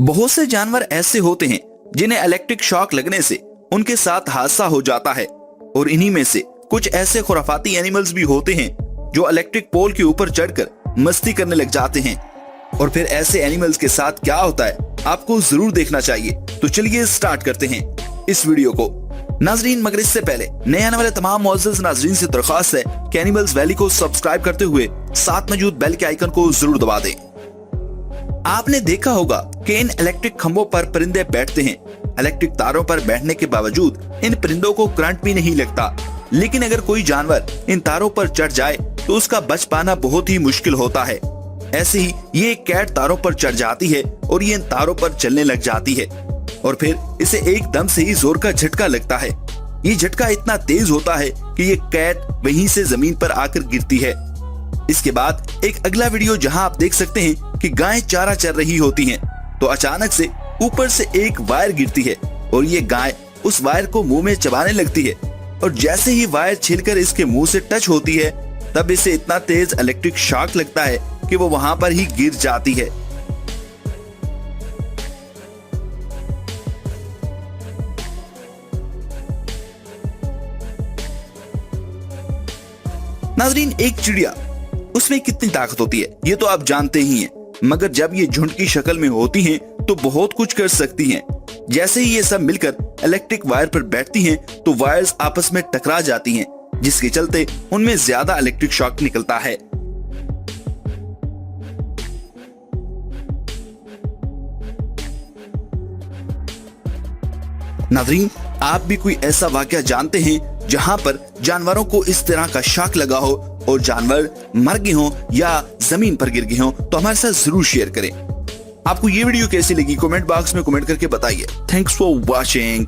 बहुत से जानवर ऐसे होते हैं जिन्हें इलेक्ट्रिक शॉक लगने से उनके साथ हादसा हो जाता है, और इन्हीं में से कुछ ऐसे खुराफाती एनिमल्स भी होते हैं जो इलेक्ट्रिक पोल के ऊपर चढ़कर मस्ती करने लग जाते हैं। और फिर ऐसे एनिमल्स के साथ क्या होता है आपको जरूर देखना चाहिए। तो चलिए स्टार्ट करते हैं इस वीडियो को। नाजरीन, मगर इससे पहले नए आने वाले तमाम मुअज़्ज़ज़ नाजरीन से दरख्वास्त है कि एनिमल्स वैली को सब्सक्राइब करते हुए साथ मौजूद बेल के आइकन को जरूर दबा दें। आपने देखा होगा कि इन इलेक्ट्रिक खंभों पर परिंदे बैठते हैं। इलेक्ट्रिक तारों पर बैठने के बावजूद इन परिंदों को करंट भी नहीं लगता, लेकिन अगर कोई जानवर इन तारों पर चढ़ जाए तो उसका बच पाना बहुत ही मुश्किल होता है। ऐसे ही ये एक कैट तारों पर चढ़ जाती है और ये इन तारों पर चलने लग जाती है, और फिर इसे एकदम से ही जोर का झटका लगता है। ये झटका इतना तेज होता है कि ये कैट वहीं से जमीन पर आकर गिरती है। इसके बाद एक अगला वीडियो जहां आप देख सकते हैं कि गायें चारा चर रही होती हैं, तो अचानक से ऊपर से एक वायर गिरती है और ये गाय उस वायर को मुंह में चबाने लगती है, और जैसे ही वायर छिलकर इसके मुंह से टच होती है तब इसे इतना तेज इलेक्ट्रिक शॉक लगता है कि वो वहां पर ही गिर जाती है। नाजरीन, एक चिड़िया, उसमें कितनी ताकत होती है ये तो आप जानते ही हैं, मगर जब ये झुंड की शक्ल में होती हैं तो बहुत कुछ कर सकती हैं। जैसे ही ये सब मिलकर इलेक्ट्रिक वायर पर बैठती हैं तो वायर्स आपस में टकरा जाती हैं, जिसके चलते उनमें ज्यादा इलेक्ट्रिक शॉक निकलता है। नाज़रीन, आप भी कोई ऐसा वाकया जानते हैं जहां पर जानवरों को इस तरह का शॉक लगा हो और जानवर मर गए हों या जमीन पर गिर गए हों, तो हमारे साथ जरूर शेयर करें। आपको ये वीडियो कैसी लगी कमेंट बॉक्स में कमेंट करके बताइए। Thanks for watching.